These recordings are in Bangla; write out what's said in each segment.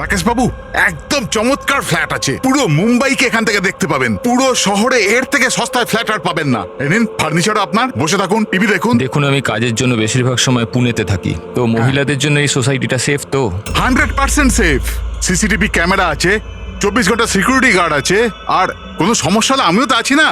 রাকেশ বাবু, একদম চমৎকার ফ্ল্যাট আছে। পুরো মুম্বাইকে এখান থেকে দেখতে পাবেন। পুরো শহরে এর থেকে সস্তায় ফ্ল্যাট আর পাবেন না। এই নিন ফার্নিচার আপনার, বসে থাকুন, টিভি দেখুন। দেখুন, আমি কাজের জন্য বেশিরভাগ সময় পুনেতে থাকি, তো মহিলাদের জন্য এই সোসাইটিটা সেফ তো? 100% সেফ। সিসিটিভি ক্যামেরা আছে, 24 ঘন্টা সিকিউরিটি গার্ড আছে, আর কোনো সমস্যা হলে আমিও তো আছি না।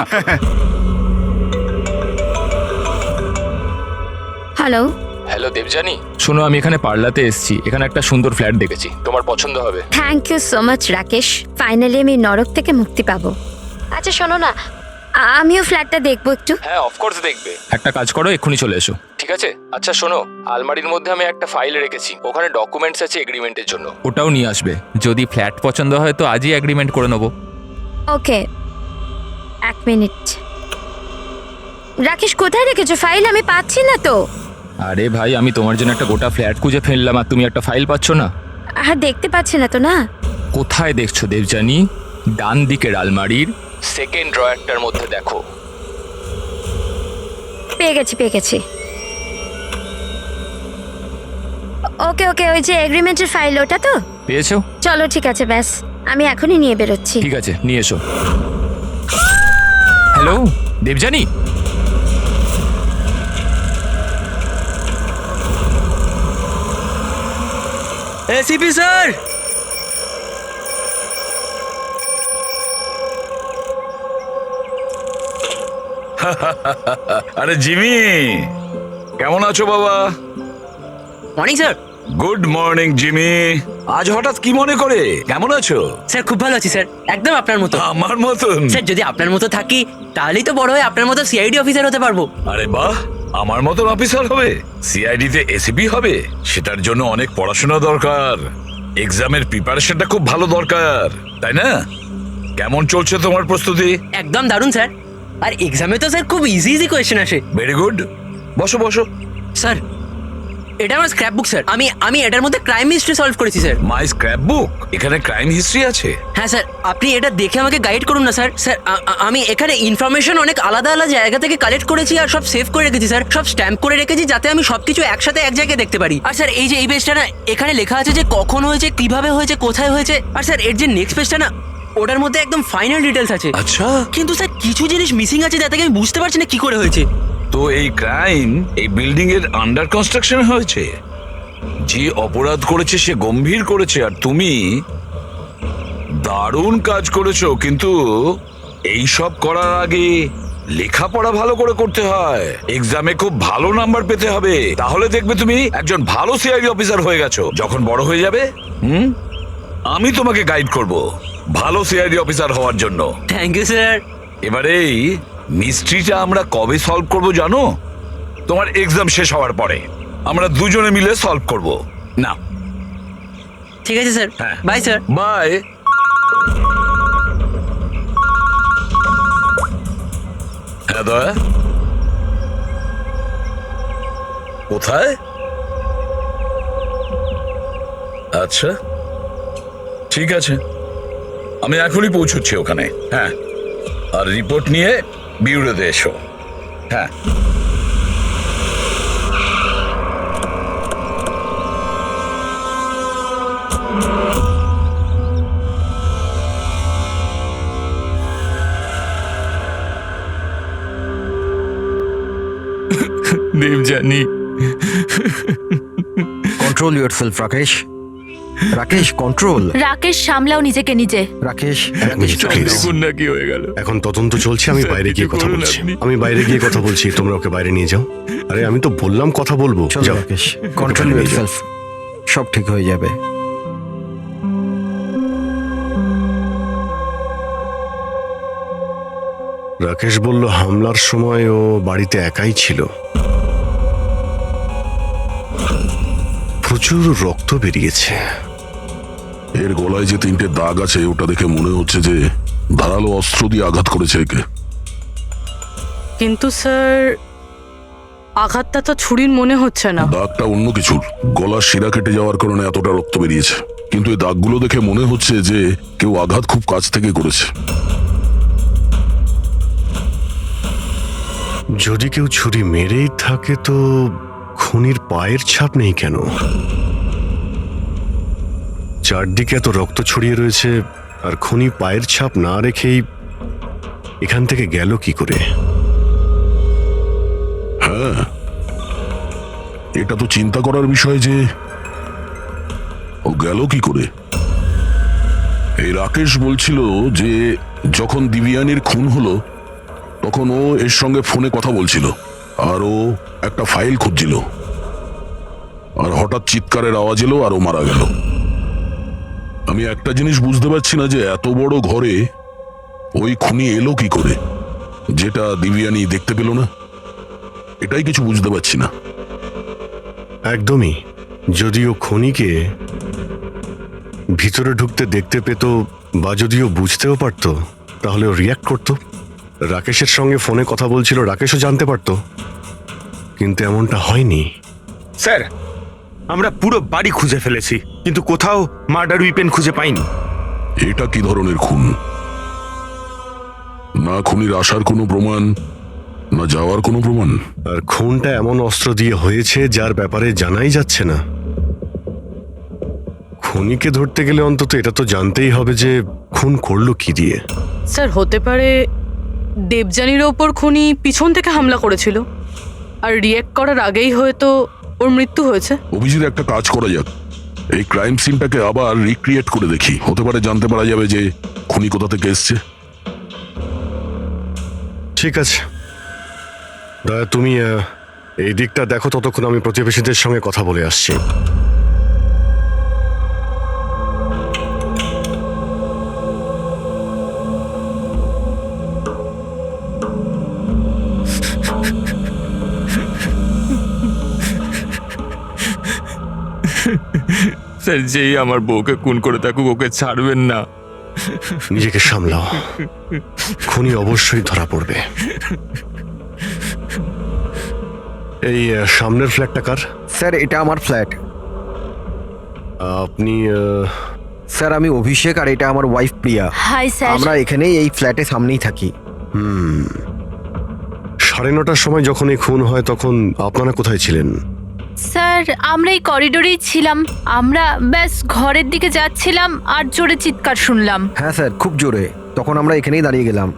হ্যালো। হ্যালো দেবজানি, শোনো, আমি এখানে পার্লাতে এসেছি। এখানে একটা সুন্দর ফ্ল্যাট দেখেছি, তোমার পছন্দ হবে। Thank you so much Rakesh, finally আমি নরক থেকে মুক্তি পাবো। আচ্ছা শোনো না, আমিও ফ্ল্যাটটা দেখবো একটু। হ্যাঁ, অফকোর্স দেখবে। একটা কাজ করো, এক্ষুনি চলে এসো, ঠিক আছে? আচ্ছা শোনো, আলমারির মধ্যে আমি একটা ফাইল রেখেছি, ওখানে ডকুমেন্টস আছে এগ্রিমেন্টের জন্য, ওটাও নিয়ে আসবে। যদি ফ্ল্যাট পছন্দ হয় তো আজই এগ্রিমেন্ট করে নেবো। ওকে, এক মিনিট। রাকেশ, কোথায় রেখেছো ফাইল? আমি পাচ্ছি না তো। আরে ভাই, আমি তোমার জন্য একটা গোটা ফ্ল্যাট খুঁজে ফেললাম আর তুমি একটা ফাইল পাচ্ছ না? দেখতে পাচ্ছি না তো। না, কোথায় দেখছো দেবজানি? ডান দিকের আলমারির সেকেন্ড ড্রয়ারটার মধ্যে দেখো। পেয়ে গেছি। ওকে ওকে, ওই যে এগ্রিমেন্টের ফাইল, ওটা তো? পেয়েছো? চলো ঠিক আছে, ব্যাস আমি এখনই নিয়ে বেরোচ্ছি। ঠিক আছে, নিয়ে এসো। হ্যালো দেবজানি, এসিপি স্যার, আরে জিমি, কেমন আছো বাবা? Morning sir. Good morning Jimmy. আজ হঠাৎ কি মনে করে? কেমন আছো? স্যার খুব ভালো আছি স্যার, একদম আপনার মতো। আমার মতন? স্যার যদি আপনার মতো থাকি তাহলেই তো বড় হয়ে আপনার মতো সিআইডি অফিসার হতে পারবো। আরে বাহ, আমার মতন অফিসার হবে? সিআইডি তে এসিপি হবে? সেটার জন্য অনেক পড়াশোনা দরকার, এক্সামের প্রিপারেশনটা খুব ভালো দরকার, তাই না? কেমন চলছে তোমার প্রস্তুতি? একদম দারুণ স্যার, আর এক্সামে তো স্যার খুব ইজি ইজি কোয়েশ্চেন আসে। ভেরি গুড, বসো বসো। স্যার এটা আমার স্ক্র্যাপ বুক স্যার, আমি এটার মধ্যে ক্রাইম হিস্ট্রি সলভ করেছি স্যার। মাই স্ক্র্যাপ বুক? এখানে ক্রাইম হিস্ট্রি আছে? হ্যাঁ স্যার, আপনি এটা দেখে আমাকে গাইড করুন না স্যার। স্যার আমি এখানে ইনফরমেশন অনেক আলাদা আলাদা জায়গা থেকে কালেক্ট করেছি আর সব সেভ করে রেখেছি স্যার, সব স্ট্যাম্প করে রেখেছি যাতে আমি সবকিছু একসাথে এক জায়গায় দেখতে পারি। আর স্যার এই যে এই পেজটা না, এখানে লেখা আছে যে কখন হয়েছে, কিভাবে হয়েছে, কোথায় হয়েছে। আর স্যার এর যে নেক্সট পেজটা না, ওটার মধ্যে একদম ফাইনাল ডিটেলস আছে। আচ্ছা, কিন্তু স্যার কিছু জিনিস মিসিং আছে যাতে আমি বুঝতে পারছি না কি করে হয়েছে। তো এই ক্রাইম এই বিল্ডিং এর আন্ডার কনস্ট্রাকশন হয়েছে? যে অপরাধ করেছে সে গম্ভীর করেছে, আর তুমি দারুণ কাজ করেছো। কিন্তু এই সব করার আগে লেখাপড়া ভালো করে করতে হয়, এক্সামে খুব ভালো নাম্বার পেতে হবে, তাহলে দেখবে তুমি একজন ভালো সিআইডি অফিসার হয়ে গেছো। যখন বড় হয়ে যাবে আমি তোমাকে গাইড করব ভালো সিআইডি অফিসার হওয়ার জন্য। Thank you sir. এবারে এই মিস্ট্রিটা আমরা কবে সলভ করব জানো? তোমার এক্সাম শেষ হওয়ার পরে আমরা দুজনে মিলে সলভ করব। না, ঠিক আছে স্যার, হ্যাঁ। Bye sir. বাই। হ্যাঁ দয়া, কোথায়? আচ্ছা ঠিক আছে, আমি এখনই পৌঁছচ্ছি ওখানে। হ্যাঁ, আর রিপোর্ট নিয়ে বিউরোতে এসো। হ্যাঁ। Debjani, control yourself Rakesh. Rakesh control. Rakesh সামলাও নিজেকে নিজে। রাকেশ দেখুন না কি হয়ে গেল। এখন তদন্ত চলছে, আমি বাইরে গিয়ে কথা বলছি। তোমরা ওকে বাইরে নিয়ে যাও। আরে আমি তো বললাম কথা বলবো। চলো যাও। রাকেশ, কন্ট্রোল ইয়োরসেলফ, সব ঠিক হয়ে যাবে। রাকেশ বলল হামলার সময় ও বাড়িতে একাই ছিল। প্রচুর রক্ত বেরিয়েছে। এর গলায় যে 3টে দাগ আছে ওটা দেখে মনে হচ্ছে যে ধারালো অস্ত্র দিয়ে আঘাত করেছে একে। কিন্তু স্যার আঘাতটা তো ছুরির মনে হচ্ছে না। দাগটা অন্য কিছুর, গলার শিরা কেটে যাওয়ার কারণে এতটা রক্ত বেরিয়েছে। কিন্তু এই দাগগুলো দেখে মনে হচ্ছে যে কেউ আঘাত খুব কাছ থেকে করেছে। যদি কেউ ছুরি মেরেই থাকে তো খুনির পায়ের ছাপ নেই কেন? চারদিকে এত রক্ত ছড়িয়ে রয়েছে আর খুনি পায়ের ছাপ না রেখেই এখান থেকে গেল কি করে? হ্যাঁ, এটা তো চিন্তা করার বিষয় যে ও গেল কি করে। এই রাকেশ বলছিল যে যখন দিব্যানীর খুন হলো তখন ও এর সঙ্গে ফোনে কথা বলছিল আর ও একটা ফাইল খুঁজছিল, আর হঠাৎ চিৎকারের আওয়াজ এলো আর ও মারা গেল। আমি একটা জিনিস বুঝতে পারছি না যে এত বড় ঘরে ওই খুনি এলো কি করে, যেটা দিব্যানী দেখতে পেল না। এটাই কিছু বুঝতে পারছি না। একদমই। যদিও খুনিকে ভিতরে ঢুকতে দেখতে পেত বা যদিও বুঝতেও পারতো তাহলে ও রিয়াক্ট করতো। রাকেশের সঙ্গে ফোনে কথা বলছিল, রাকেশও জানতে পারতো, কিন্তু এমনটা হয়নি। স্যার, আমরা পুরো বাড়ি খুঁজে ফেলেছি কিন্তু কোথাও মার্ডার উইপেন খুঁজে পাইনি। এটা কি ধরনের খুন? না খুনির আসার কোনো প্রমাণ, না যাওয়ার কোনো প্রমাণ। আর খুনটা এমন অস্ত্র দিয়ে হয়েছে যার ব্যাপারে জানাই যাচ্ছে না। খুনিকে ধরতে গেলে অন্তত এটা তো জানতেই হবে যে খুন করলো কি দিয়ে। স্যার হতে পারে দেবযানীর ওপর খুনি পিছন থেকে হামলা করেছিল আর রিয়্যাক্ট করার আগেই হয়তো ওর মৃত্যু হয়েছে। অভিজিৎ, একটা কাজ করা যাক, এই ক্রাইম সিনটাকে আবার রিক্রিয়েট করে দেখি। হতে পারে জানতে পারা যাবে যে খুনি কোথা থেকে এসছে। ঠিক আছে দয়া, তুমি এই দিকটা দেখো, ততক্ষণ আমি প্রতিবেশীদের সঙ্গে কথা বলে আসছি। স্যার, যেই আমার বউকে খুন করে থাকুক ওকে ছাড়বেন না। নিজেকে সামলাও, খুনি অবশ্যই ধরা পড়বে। এই সামনের ফ্ল্যাটটা কার? স্যার এটা আমার ফ্ল্যাট। আপনি স্যার আমি অভিষেক আর এটা আমার ওয়াইফ প্রিয়া। Hi sir. আমরা এখানেই এই ফ্ল্যাটের সামনেই থাকি। 9:30টার সময় যখন এই খুন হয় তখন আপনারা কোথায় ছিলেন? স্যার আমরা এই করিডোরেই ছিলাম। আমরা ব্যাস ঘরের দিকে যাচ্ছিলাম আর জোরে চিৎকার শুনলাম। হ্যাঁ স্যার, খুব জোরে। তখন আমরা এখানেই দাঁড়িয়ে গেলাম।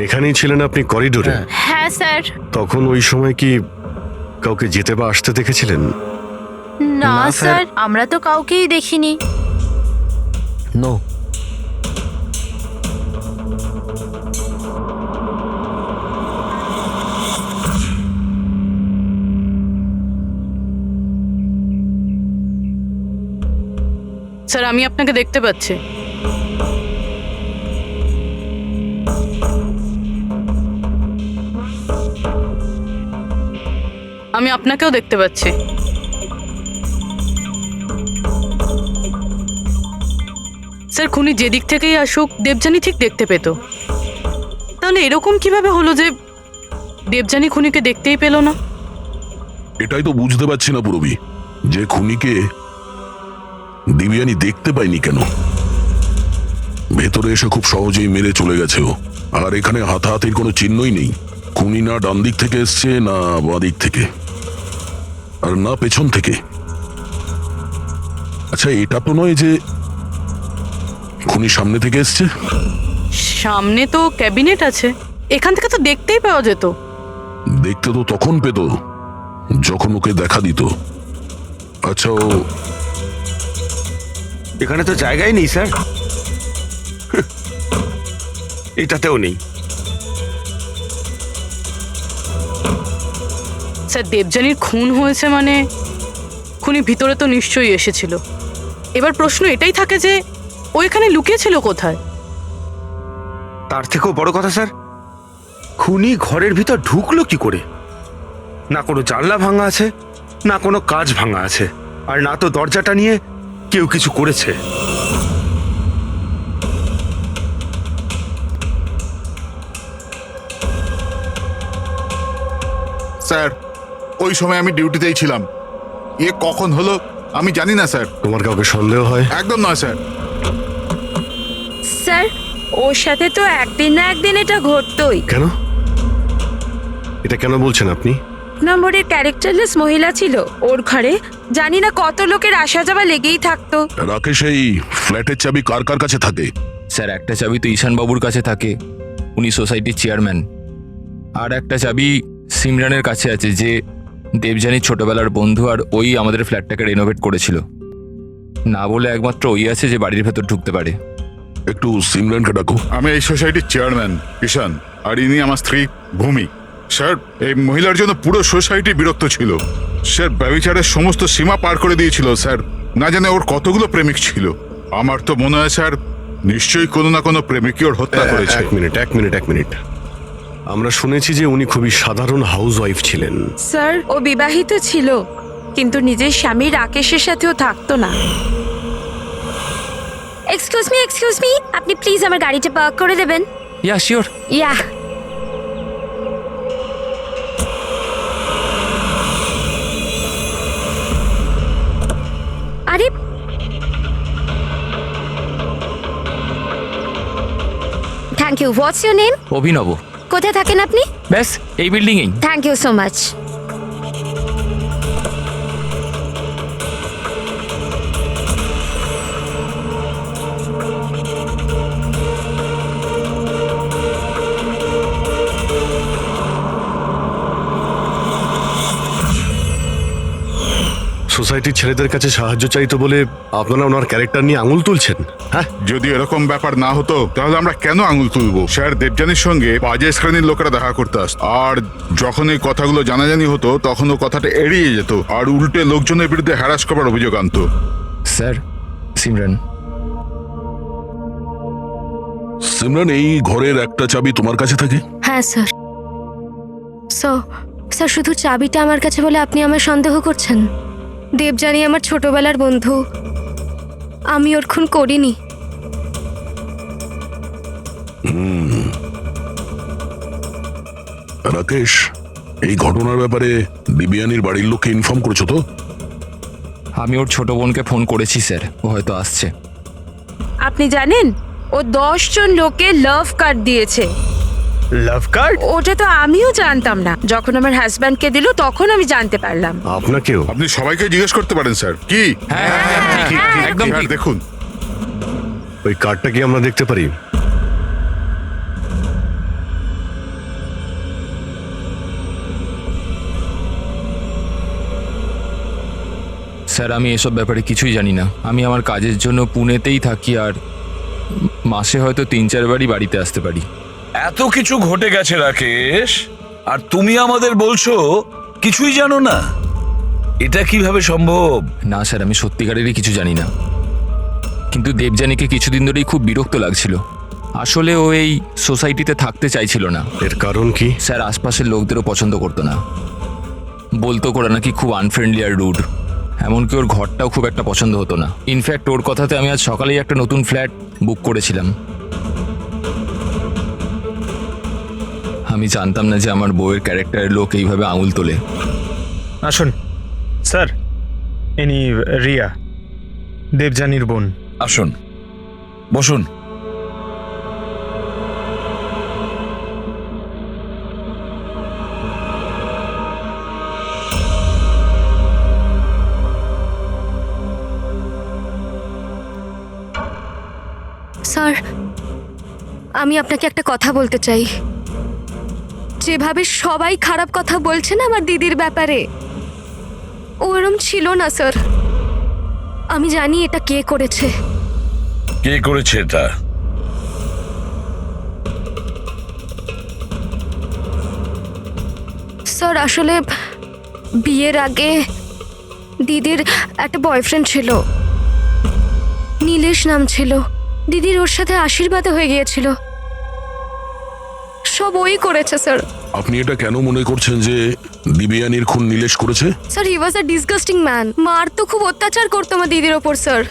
এখানেই ছিলেন আপনি, করিডোরে? হ্যাঁ স্যার। তখন ওই সময় কি কাউকে যেতে বা আসতে দেখেছিলেন? না না, স্যার। স্যার, আমরা তো কাউকেই দেখিনি। নো। স্যার আমি আপনাকে দেখতে পাচ্ছি। আমি আপনাকেও দেখতে পাচ্ছি। স্যার খুনি যেদিক থেকেই আসুক দেবযানী ঠিক দেখতে পেত। তাহলে এরকম কিভাবে হলো যে দেবযানী খুনিকে দেখতেই পেল না? এটাই তো বুঝতে পারছি না পুরবি, যে খুনিকে দিব্যানী দেখতে পাইনি কেন। ভেতরে এসে খুব সহজেই মেরে চলে গেছে ও, আর এখানে হাতাহাতির কোনো চিহ্নই নেই। খুনি না ডান দিক থেকে এসছে, না বাঁ দিক থেকে, আর না পেছন থেকে। আচ্ছা, এটা তো নয় যে খুনি সামনে থেকে এসছে? সামনে তো ক্যাবিনেট আছে, এখান থেকে তো দেখতেই পাওয়া যেত। দেখতে তো তখন পেত যখন ওকে দেখা দিত। আচ্ছা, ও এখানে তো জায়গাই নেই স্যার। এটাতেও নেই। স্যার দেবযানীর খুন হয়েছে মানে খুনি ভিতরে তো নিশ্চয়ই এসেছিল। এবার প্রশ্ন এটাই থাকে যে ও এখানে লুকিয়েছিল কোথায়? তার থেকেও বড় কথা স্যার, খুনি ঘরের ভিতর ঢুকলো কি করে? না কোনো জানলা ভাঙা আছে, না কোনো কাঁচ ভাঙা আছে, আর না তো দরজাটা নিয়ে কেউ কিছু করেছে। স্যার, ওই সময় আমি ডিউটিতেই ছিলাম। এ কখন হলো আমি জানি না স্যার। তোমার কাউকে সন্দেহ হয়? একদম নয় স্যার। স্যার ওর সাথে তো একদিন না একদিন এটা ঘটতোই। কেন? এটা কেন বলছেন আপনি? নম্বরের ক্যারেক্টারলেস মহিলা ছিল ওর ঘরে। জানি না কত লোকের আসা যাওয়া লেগেই থাকতো। রাকেশ, এই ফ্ল্যাটের চাবি কার কার কাছে থাকে? স্যার একটা চাবি তো ঈশান বাবুর কাছে থাকে, উনি সোসাইটির চেয়ারম্যান। আর একটা চাবি সিমরানের কাছে আছে, যে দেবযানীর ছোটবেলার বন্ধু, আর ওই আমাদের ফ্ল্যাটটাকে রেনোভেট করেছিল। না বলে একমাত্র ওই আছে যে বাড়ির ভেতর ঢুকতে পারে। একটু সিমরানকে ডাকো। আমি এই সোসাইটির চেয়ারম্যান ঈশান, আর ইনি আমার স্ত্রী ভূমি। স্যার, এই মহিলার জন্য পুরো সোসাইটি বিরক্ত ছিল। স্যার ব্যভিচারের সমস্ত সীমা পার করে দিয়েছিল। স্যার না জানে ওর কতগুলো প্রেমিক ছিল। আমার তো মনে হয় স্যার নিশ্চয়ই কোনো না কোনো প্রেমিকই ওর হত্যা করেছে। এক মিনিট। আমরা শুনেছি যে উনি খুবই সাধারণ হাউস ওয়াইফ ছিলেন। স্যার ও বিবাহিত ছিল, কিন্তু নিজের স্বামী রাকেশের সাথেও থাকতো না। এক্সকিউজ মি, আপনি প্লিজ আমার গাড়িটা পার্ক করে দেবেন? Yeah sure. ইয়া। আরে thank you. What's your name? Abhinav. কোথায় থাকেন আপনি? ব্যাস এই বিল্ডিংয়েই। Thank you so much. সোসাইটির ছেলেদের কাছে সাহায্য চাইতো বলে আপনারা ওনার ক্যারেক্টার নিয়ে আঙুল তুলছেন? হ্যাঁ, যদি এরকম ব্যাপার না হতো তাহলে আমরা কেন আঙুল তুলবো? স্যার দেবযানীর সঙ্গে বাজে শ্রেণীর লোকেরা দেখা করতে আসতো, আর যখন এই কথাগুলো জানাজানি হতো তখন ও কথাটা এড়িয়ে যেত আর উল্টে লোকজনের বিরুদ্ধে হ্যারাস করার অভিযোগ আনতো। স্যার সিমরান। সিমরান, এই ঘরের একটা চাবি তোমার কাছে থাকে? হ্যাঁ স্যার। স্যার শুধু চাবিটা আমার কাছে বলে আপনি আমার সন্দেহ করছেন? দেবযানী আমার ছোটবেলার বন্ধু, আমি ওর খুন করিনি। রাকেশ, এই ঘটনার ব্যাপারে দিব্যানীর বাড়ির লোককে ইনফর্ম করেছো তো? আমি ওর ছোট বোনকে ফোন করেছি স্যার, ও হয়তো আসছে। আপনি জানেন ও 10 জন লোকে লাভ কার্ড দিয়েছে। লাভ কার্ড? ওটা তো আমিও জানতাম না, যখন আমার হাজব্যান্ডকে দিল তখন আমি জানতে পারলাম। আপনাকেও? আপনি সবাইকে জিজ্ঞেস করতে পারেন স্যার। কি? হ্যাঁ, একদম আর ঠিক। দেখুন, ওই কার্ডটা কি আমরা দেখতে পারি? স্যার আমি এসব ব্যাপারে কিছুই জানি না। আমি আমার কাজের জন্য পুনেতেই থাকি, আর মাসে হয়তো 3-4 বারই বাড়িতে আসতে পারি। এত কিছু ঘটে গেছে রাকেশ, আর তুমি আমাদের বলছো কিছুই জানো না? এটা কিভাবে সম্ভব? না স্যার, আমি সত্যিকারেরই কিছু জানি না, কিন্তু দেবযানীকে কিছুদিন ধরেই খুব বিরক্ত লাগছিল। আসলে ও এই সোসাইটিতে থাকতে চাইছিল না। এর কারণ কি? স্যার আশপাশের লোকদেরও পছন্দ করতো না, বলতো ওরা নাকি খুব আনফ্রেন্ডলি আর রুড। এমনকি ওর ঘরটাও খুব একটা পছন্দ হতো না। ইনফ্যাক্ট ওর কথাতে আমি আজ সকালেই একটা নতুন ফ্ল্যাট বুক করেছিলাম। আমি জানতাম না যে আমার বউয়ের ক্যারেক্টারের লোক এইভাবে আঙুল তোলে। আসুন স্যার, ইনি রিয়া, দেবযানীর বোন। আসুন, বসুন। স্যার আমি আপনাকে একটা কথা বলতে চাই। যেভাবে সবাই খারাপ কথা বলছেন আমার দিদির ব্যাপারে, ওরম ছিল না স্যার। আমি জানি এটা কে করেছে। কে করেছে এটা? স্যার আসলে বিয়ের আগে দিদির একটা বয়ফ্রেন্ড ছিল, নীলেশ নাম ছিল। দিদির ওর সাথে আশীর্বাদে হয়ে গিয়েছিল। সব ওই করেছে স্যার। আপনি এটা কেন মনে করছেন যে দিব্যানীর খুন নীলেশ করেছে? Sir he was a disgusting man. মার তো খুব অত্যাচার করতো আমার দিদির ওপর স্যার।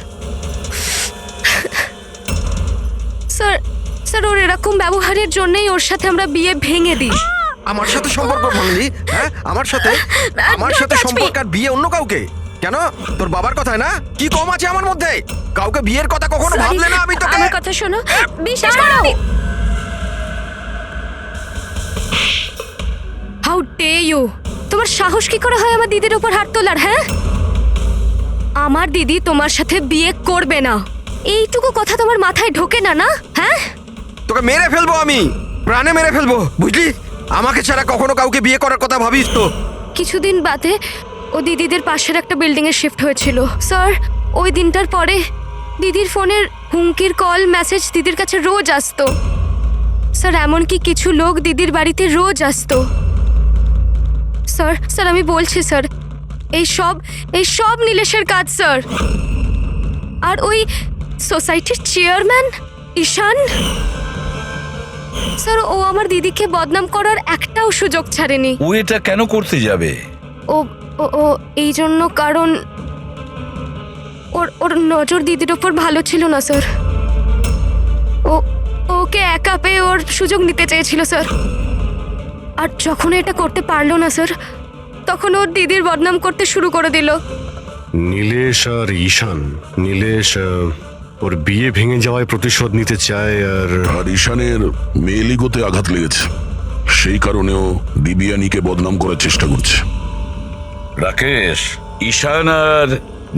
স্যার স্যার ওর এরকম ব্যবহারের জন্যই ওর সাথে আমরা বিয়ে ভেঙে দিই। আমার সাথে সম্পর্ক ভাঙলি? হ্যাঁ, আমার সাথে সম্পর্ক আর বিয়ে অন্য কাউকে? কেন? তোর বাবার কথায় না? কি কম আছে আমার মধ্যে? কাউকে বিয়ের কথা কখনো ভাবলে না? আমি তোকে আমার কথা শোনো, বিশ্বাস করো। How dare you! তোমার সাহস কি করে হয় আমার দিদির উপর হাত তোলার? হ্যাঁ, আমার দিদি তোমার সাথে বিয়ে করবে না, এইটুকু কথা তোমার মাথায় ঢোকে না? না, হ্যাঁ? তোকে মেরে ফেলবো, আমি প্রাণে মেরে ফেলবো, বুঝলি? আমাকে ছাড়া কখনো কাউকে বিয়ে করার কথা ভাবিস তো? কিছুদিন বাদে ও দিদিদের পাশের একটা বিল্ডিং এ শিফট হয়েছিল স্যার। ওই দিনটার পরে দিদির ফোনের হুমকির কল মেসেজ দিদির কাছে রোজ আসতো স্যার। এমনকি কিছু লোক দিদির বাড়িতে রোজ আসতো স্যার। স্যার আমি বলছি স্যার, এই সব নীলেশের কাজ স্যার। আর ওই সোসাইটির চেয়ারম্যান ঈশান স্যার, ও আমার দিদিকে বদনাম করার একটাও সুযোগ ছাড়েনি। ও এটা কেন করতে যাবে? ও ও ও এই জন্য, কারণ ওর নজর দিদির ওপর ভালো ছিল না স্যার। ওকে একা পেয়ে ওর সুযোগ নিতে চেয়েছিল স্যার। আর যখন এটা করতে পারলো না স্যার, তখন ওর দিদির বদনাম করতে শুরু করে দিল। নীলেশ আর ঈশান, নীলেশ ওর বিয়ে ভেঙে যাওয়ায় প্রতিশোধ নিতে চায়, আর ঈশানের মেয়েলিগোতে আঘাত লেগেছে, সেই কারণেও দিবিয়ানিকে বদনাম করার চেষ্টা করছে। রাকেশ, ঈশান আর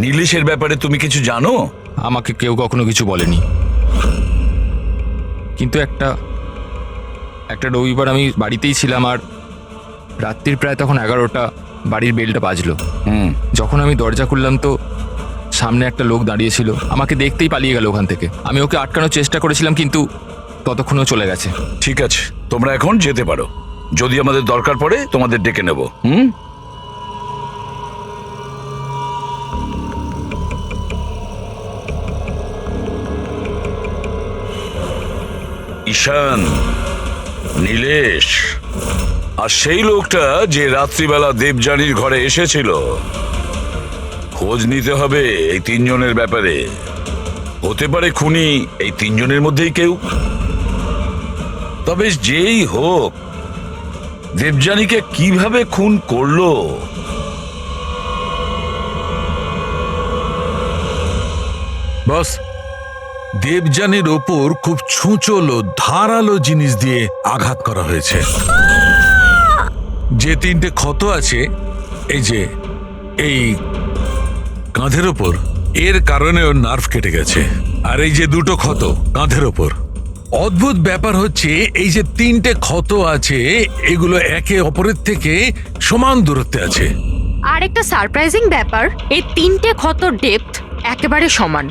নীলেশের ব্যাপারে তুমি কিছু জানো? আমাকে কেউ কখনো কিছু বলেনি, কিন্তু একটা রবিবার আমি বাড়িতেই ছিলাম, আর রাত্রির প্রায় তখন 11টা, বাড়ির বেলটা বাজলো। যখন আমি দরজা খুললাম তো সামনে একটা লোক দাঁড়িয়েছিল, আমাকে দেখতেই পালিয়ে গেল ওখান থেকে। আমি ওকে আটকানোর চেষ্টা করেছিলাম, কিন্তু ততক্ষণও চলে গেছে। ঠিক আছে, তোমরা এখন যেতে পারো। যদি আমাদের দরকার পড়ে তোমাদের ডেকে নেব। ঈশান, নীলেশ আর সেই লোকটা যে রাত্রিবেলা দেবযানীর ঘরে এসেছিল, খোঁজ নিতে হবে এই তিনজনের ব্যাপারে। হতে পারে খুনি এই তিনজনের মধ্যেই কেউ। তবে যেই হোক, দেবযানীকে কিভাবে খুন করলো বস, দেবযানীর ওপর খুব ছুঁচলো ধারালো জিনিস দিয়ে আঘাত করা হয়েছে। যে 3টে ক্ষত আছে, এই কাঁধের ওপর, এর কারণে ওর নার্ভ কেটে গেছে। আর এই যে 2টো ক্ষত কাঁধের ওপর, অদ্ভুত ব্যাপার হচ্ছে এই যে 3টে ক্ষত আছে, এগুলো একে অপরের থেকে সমান দূরত্বে আছে। আর একটা সারপ্রাইজিং ব্যাপার, এই 3টে ক্ষতর ডেপথ একেবারে সমান,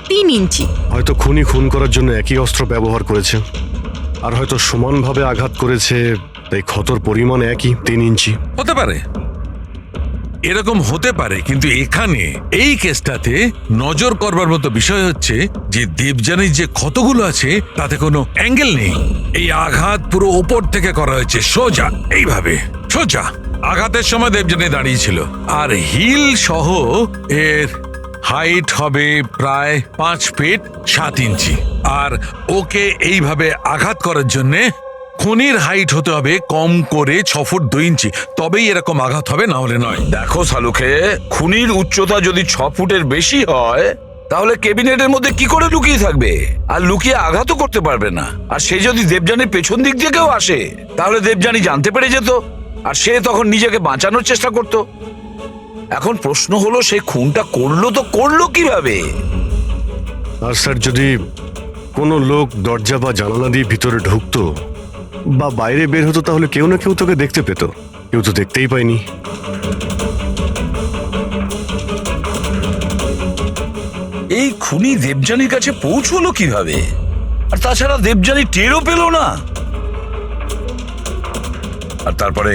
3 ইঞ্চি। হয়তো খুনি খুন করার জন্য একই অস্ত্র ব্যবহার করেছে, আর হয়তো সমানভাবে আঘাত করেছে, তাই ক্ষতর পরিমাণ একই, 3 ইঞ্চি। হতে পারে, এরকম হতে পারে, কিন্তু এখানে এই কেসটাতে নজর করবার মতো বিষয় হচ্ছে যে দেবযানীর যে ক্ষতগুলো আছে তাতে কোনো অ্যাঙ্গেল নেই। এই আঘাত পুরো ওপর থেকে করা হয়েছে, সোজা, এইভাবে সোজা। আঘাতের সময় দেবযানী দাঁড়িয়েছিল, আর হিল সহ এর হাইট হবে প্রায় 5 ফিট 7 ইঞ্চি। আর ওকে এইভাবে আঘাত করার জন্যে খুনির হাইট হতে হবে কম করে 6 ফুট 2 ইঞ্চি, তবেই এরকম আঘাত হবে, না হলে নয়। দেখো শালুকে, খুনির উচ্চতা যদি 6 ফুটের বেশি হয়, তাহলে ক্যাবিনেটের মধ্যে কি করে লুকিয়ে থাকবে? আর লুকিয়ে আঘাতও করতে পারবে না। আর সে যদি দেবযানীর পেছন দিক দিয়ে কেউ আসে, তাহলে দেবযানী জানতে পেরে যেত, আর সে তখন নিজেকে বাঁচানোর চেষ্টা করত। এখন প্রশ্ন হলো, সে খুনটা করলো কিভাবে? আর স্যার, যদি কোনো লোক দরজা বা জানালা দিয়ে ভিতরে ঢুকতো বা বাইরে বের হতো, তাহলে কেউ না কেউ তোকে দেখতে পেত। কেউ তো দেখতেই পায়নি। এই খুনি দেবযানীর কাছে পৌঁছলো কিভাবে? আর তাছাড়া দেবযানী টেরও পেল না। আর তারপরে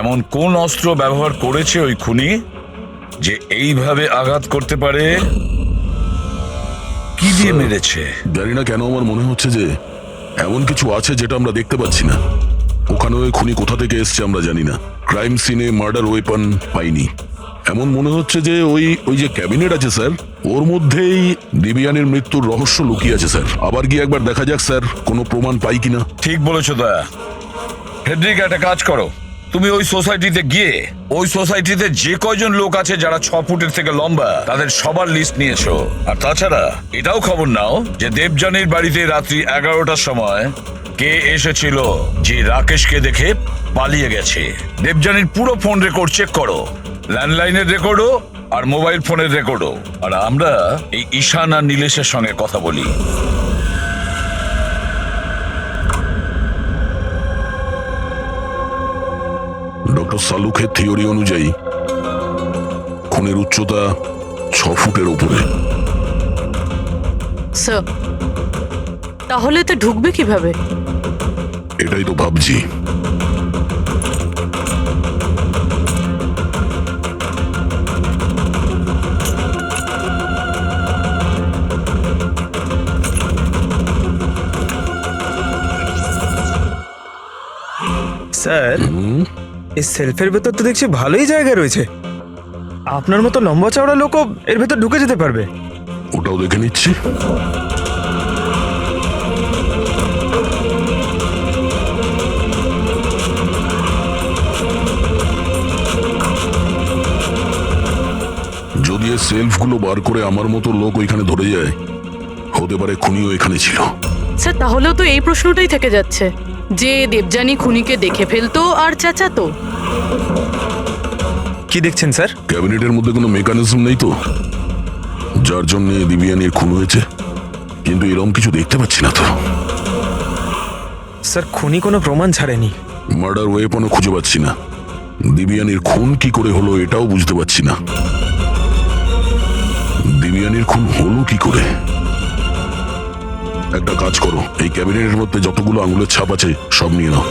এমন কোন অস্ত্র ব্যবহার করেছে ওই খুনি যে এইভাবে আঘাত করতে পারে? কি দিয়ে মেরেছে? জানি না কেন আমার মনে হচ্ছে যে এমন কিছু আছে যেটা আমরা দেখতে পাচ্ছি না। ওখানে ওই খুনি কোথা থেকে এসছে আমরা জানি না। ক্রাইম সিনে মার্ডার ওয়েপন পাইনি। এমন মনে হচ্ছে যে ওই যে ক্যাবিনেট আছে স্যার, ওর মধ্যেই দিবিয়ানির মৃত্যুর রহস্য লুকিয়ে আছে স্যার। আবার গিয়ে একবার দেখা যাক স্যার, কোনো প্রমাণ পাই কিনা। ঠিক বলেছো দয়া। ফেডরিক, একটা কাজ করো, তুমি ওই সোসাইটিতে গিয়ে ওই সোসাইটিতে যে কয়জন লোক আছে যারা 6 ফুটের থেকে লম্বা, তাদের সবার লিস্ট নিয়েছো। আর তাছাড়া এটাও খবর নাও যে দেবযানীর বাড়িতে রাত্রি 11টার সময় কে এসেছিল যে রাকেশকে দেখে পালিয়ে গেছে। দেবযানীর পুরো ফোন রেকর্ড চেক করো, ল্যান্ডলাইনের রেকর্ডও আর মোবাইল ফোনের রেকর্ডও। আর আমরা এই ঈশান আর নীলেশের সঙ্গে কথা বলি। ডক্টর সালুখের থিওরি অনুযায়ী খুনের উচ্চতা 6 ফুটের উপরে। স্যার তাহলে তো ঢুকবে কিভাবে? এটাই তো ভাবছি। স্যার এই সেলফের ভেতর তো দেখছি ভালোই জায়গা রয়েছে। আপনার মতো লম্বা চওড়া লোকও এর ভেতর ঢুকে যেতে পারবে। ওটাও দেখে নিচ্ছি। যদি এই সেলফগুলো বার করে আমার মতো লোক ওইখানে ধরে যায়, হতে পারে খুনিও এখানে ছিল। স্যার তাহলেও তো এই প্রশ্নটাই থেকে যাচ্ছে যে দেবযানী খুনিকে দেখে ফেলতো আর চেঁচাতো। কি দেখছেন স্যার? ক্যাবিনেটের মধ্যে কোনো মেকানিজম নেই তো, যার জন্য দিবিয়ানির খুন হয়েছে, কিন্তু এরকম কিছু দেখতে পাচ্ছি না তো। স্যার খুনি কোনো প্রমাণ ছাড়েনি। মার্ডার ওয়েপনও খুঁজে পাচ্ছি না। দিবিয়ানির খুন কি করে হলো এটাও বুঝতে পারছি না। দিবিয়ানির খুন হলো কি করে? একটা কাজ করো, এই ক্যাবিনেটের মধ্যে যতগুলো আঙুলের ছাপ আছে সব নিয়ে নাও।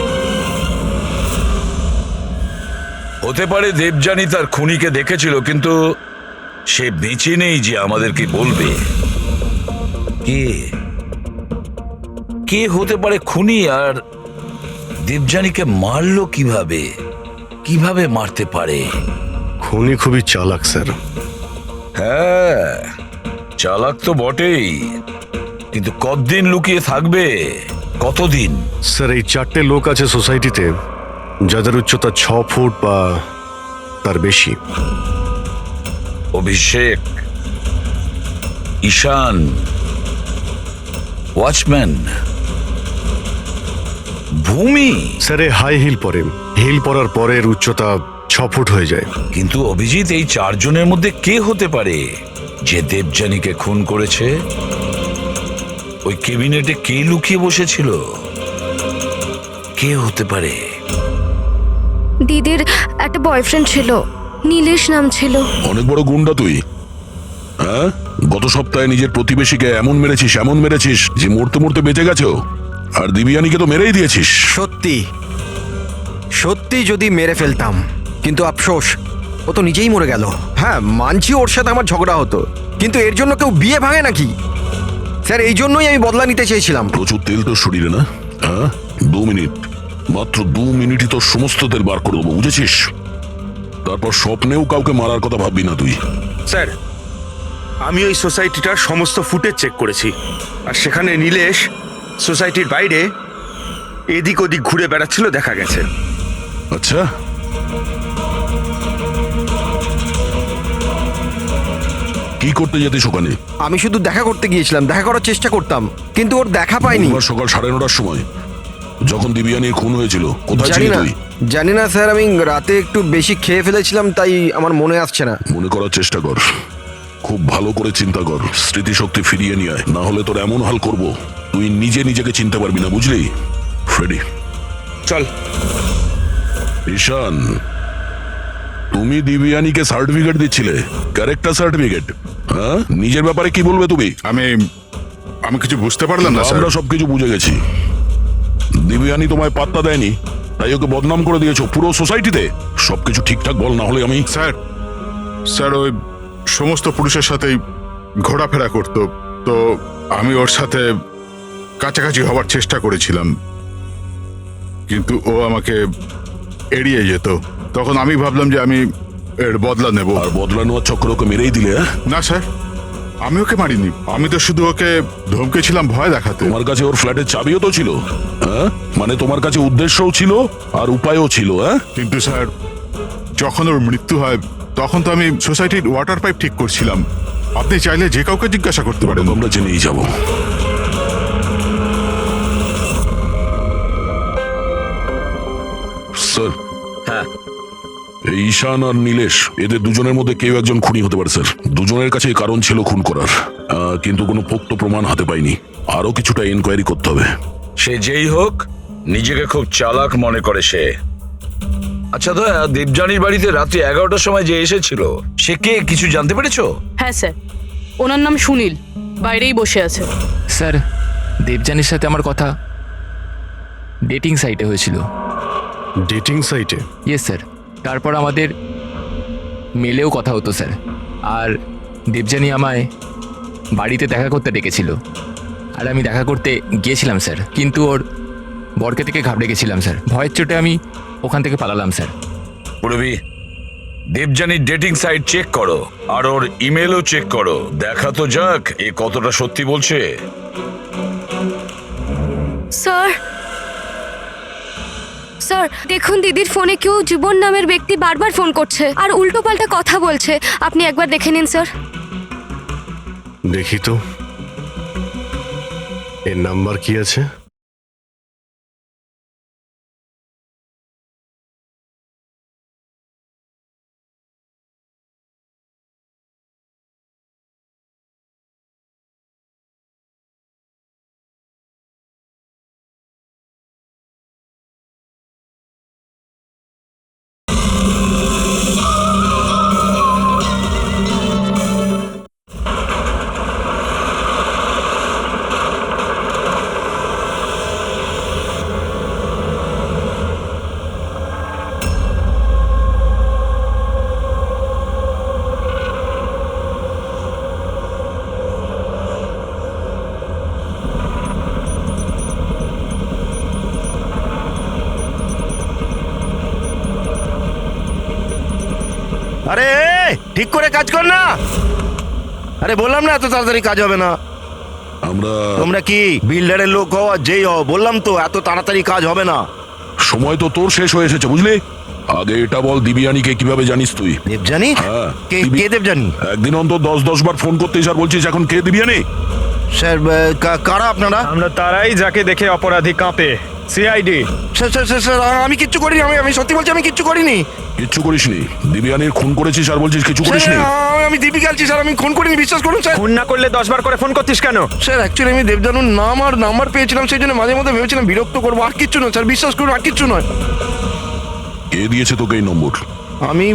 হতে পারে দেবযানী তার খুনিকে দেখেছিল, কিন্তু সে বেঁচে নেই যে আমাদেরকে বলবে। কে কে হতে পারে খুনি, আর দেবযানীকে মারলো কিভাবে? কিভাবে মারতে পারে? খুনি খুবই চালাক স্যার। হ্যাঁ, চালাক তো বটেই, কিন্তু কতদিন লুকিয়ে থাকবে? কতদিন? স্যার এই 4টে লোক আছে সোসাইটিতে যাদের উচ্চতা 6 ফুট বা তার বেশি। অভিষেক, ঈশান, ওয়াচম্যান, ভূমি। স্যার এ হাই হিল পরে, হিল পরার পরের উচ্চতা 6 ফুট হয়ে যায়। কিন্তু অভিজিৎ, এই 4 জনের মধ্যে কে হতে পারে যে দেবযানীকে খুন করেছে? ওই ক্যাবিনেটে কে লুকিয়ে বসেছিল? কে হতে পারে? দিদির একটা বয়ফ্রেন্ড ছিল, নীলেশ নাম ছিল। অনেক বড় গুন্ডা তুই, হ্যাঁ? গত সপ্তাহে নিজের প্রতিবেশীকে এমন মেরেছিস যে মরতে মরতে বেঁচে গেছো, আর দিবিয়ানিকে তো মেরেই দিয়েছিস। সত্যি সত্যি যদি মেরে ফেলতাম, কিন্তু আফসোস ও তো নিজেই মরে গেল। হ্যাঁ মানছি ওর সাথে আমার ঝগড়া হতো, কিন্তু এর জন্য কেউ বিয়ে ভাঙে নাকি? স্যার এই জন্যই আমি বদলা নিতে চেয়েছিলাম। প্রচুর তেল তোর শরীরে না? হ্যাঁ, 2 মিনিট, মাত্র 2 মিনিটই তোর সমস্ত তেল বার করে দেবো, বুঝেছিস? তারপর স্বপ্নেও কাউকে মারার কথা ভাববি না তুই। স্যার আমি ওই সোসাইটিটার সমস্ত ফুটেজ চেক করেছি, আর সেখানে নীলেশ সোসাইটির বাইরে এদিক ওদিক ঘুরে বেড়াচ্ছিল দেখা গেছে। আচ্ছা, কি করতে যেতিস ওখানে? আমি শুধু দেখা করতে গিয়েছিলাম, দেখা করার চেষ্টা করতাম, কিন্তু ওর দেখা পাইনি। বুধবার সকাল 9:30টার সময় যখন দিবিয়ানির খুন হয়েছিল, কোথায় জানি ছিলি না, তুই? জানি না স্যার, আমি রাতে একটু বেশি খেয়ে ফেলেছিলাম, তাই আমার মনে আসছে না। মনে করার চেষ্টা কর, খুব ভালো করে চিন্তা কর, স্মৃতিশক্তি ফিরিয়ে নিয়ে আয়, না হলে তোর এমন হাল করব তুই নিজেকে চিনতে পারবি না, বুঝলি? ফ্রেডি চল। ঈশান, তুমি দিবিয়ানিকে সার্টিফিকেট দিচ্ছিলে, ক্যারেক্টার সার্টিফিকেট, হ্যাঁ? নিজের ব্যাপারে কি বলবে তুমি? আমি কিছু বুঝতে পারলাম না স্যার। আমরা সবকিছু বুঝে গেছি। দিবিয়ানি তোমায় পাত্তা দেয়নি, তাই ওকে বদনাম করে দিয়েছো পুরো সোসাইটিতে। সবকিছু ঠিকঠাক বল, না হলে আমি। স্যার ওই সমস্ত পুরুষের সাথেই ঘোরাফেরা করত, তো আমি ওর সাথে কাছাকাছি হওয়ার চেষ্টা করেছিলাম, কিন্তু ও আমাকে এড়িয়ে যেত। তখন আমি ভাবলাম যে আমি এর বদলা নেব। আর বদলা নেওয়ার চক্র ওকে মেরেই দিলে? না স্যার, আমি ওকে মারিনি, আমি তো শুধু ওকে ধমকেছিলাম ভয় দেখাতে। তোমার কাছে ওর ফ্ল্যাটের চাবিও তো ছিল, হ্যাঁ? মানে তোমার কাছে উদ্দেশ্যও ছিল আর উপায়ও ছিল, হ্যাঁ? কিন্তু স্যার যখন ওর মৃত্যু হয় তখন তো আমি সোসাইটির ওয়াটার পাইপ ঠিক করছিলাম। আপনি চাইলে যে কাউকে জিজ্ঞাসা করতে পারেন। আমরা জেনেই যাব। স্যার, হ্যাঁ, এই ঈশান আর নীলেশ এদের দুজনের মধ্যে কেউ একজন খুনি হতে পারে স্যার। দুজনের কাছে কারণ ছিল খুন করার, কিন্তু কোনো পোক্ত প্রমাণ হাতে পাইনি। আরো কিছুটা এনকোয়ারি করতে হবে। সে যেই হোক নিজেকে খুব চালাক মনে করে সে। আচ্ছা দয়া, দেবযানীর বাড়িতে রাত্রি 11টার সময় যে এসেছিল সে কে, কিছু জানতে পেরেছো? হ্যাঁ স্যার, ওনার নাম সুনীল, বাইরেই বসে আছে। স্যার, দেবযানীর সাথে আমার কথা ডেটিং সাইটে হয়েছিল। ডেটিং সাইটে? Yes sir. তারপর আমাদের মেলেও কথা হতো স্যার। আর দেবযানী আমায় বাড়িতে দেখা করতে ডেকেছিল, আর আমি দেখা করতে গিয়েছিলাম স্যার। কিন্তু ওর বরকে থেকে ঘাবড়ে গেছিলাম স্যার। ভয়ের চোটে আমি ওখান থেকে পালালাম স্যার। পুরবি, দেবযানীর ডেটিং সাইট চেক করো আর ওর ইমেলও চেক করো। দেখা তো যাক এ কতটা সত্যি বলছে। স্যার, স্যার দেখুন, দিদির ফোনে কেউ জীবন নামের ব্যক্তি বারবার ফোন করছে আর উল্টোপাল্টা কথা বলছে। আপনি একবার দেখে নিন স্যার। দেখি তো এর নাম্বার কি আছে। আরে ঠিক করে কাজ কর না। আরে বললাম না এত তাড়াতাড়ি কাজ হবে না। তোমরা কি বিল্ডারের লোক হও আর যেই হও, বললাম তো এত তাড়াতাড়ি কাজ হবে না। সময় তো তোর শেষ হয়ে এসেছে, বুঝলি? আগে এটা বল, দিবিয়ানিকে কিভাবে জানিস তুই? দেবযানী? হ্যাঁ, কে দেবযানী? একদিন অন্তত 10 বার ফোন করতেই স্যার বলছিস এখন কে দিবিয়ানি? স্যার কারা আপনারা? আমরা তারাই যাকে দেখে অপরাধী কাঁপে, সিআইডি। স্যার আমি কিচ্ছু করিনি, আমি সত্যি বলছি আমি কিচ্ছু করিনি। কিচ্ছু করিসনি? দিবিয়ানির খুন করেছিস আর বলছিস কিছু করিসনি? আমি দিবি গেলছি স্যার, আমি খুন করিনি, বিশ্বাস করুন স্যার। খুন না করলে 10 বার করে ফোন করতিস কেন? স্যার অ্যাকচুয়ালি আমি দেবজানুর নাম আর নাম্বার পেয়েছিলাম, সেই জন্য মাঝে মধ্যে ভেবেছিলাম বিরক্ত করবো, আর কিচ্ছু নয় স্যার, বিশ্বাস করুন, আর কিচ্ছু নয়। কে দিয়েছে তোকে এই নম্বর? আমি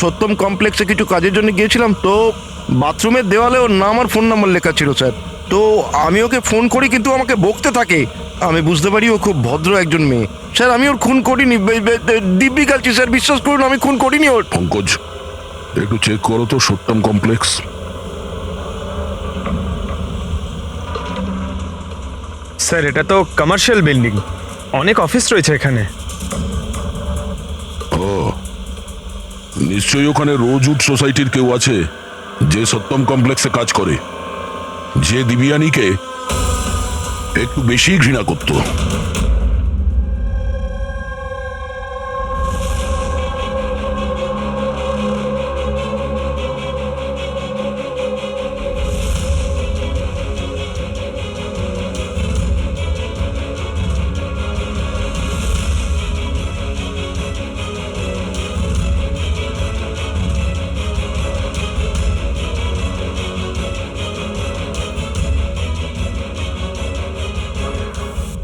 সত্যম কমপ্লেক্সে কিছু কাজের জন্য গিয়েছিলাম, তো বাথরুমের দেওয়ালে ওর নাম আর ফোন নাম্বার লেখা ছিল স্যার। তো আমি ওকে ফোন করি, কিন্তু আমাকে বকতে থাকে। আমি বুঝতে পারি ও খুব ভদ্র একজন মেয়ে। স্যার আমি ওর খুন করিনি, দিব্যি গেলছি স্যার, বিশ্বাস করুন আমি খুন করিনি ওর। পঙ্কজ, একটু চেক করো তো সত্যম কমপ্লেক্স। স্যার এটা তো কমার্শিয়াল বিল্ডিং, অনেক অফিস রয়েছে এখানে। ও, নিশ্চয়ই ওখানে রোজউড সোসাইটির কেউ আছে যে সত্যম কমপ্লেক্সে কাজ করে, যে দিবিয়ানিকে একটু বেশি ঘৃণা করত।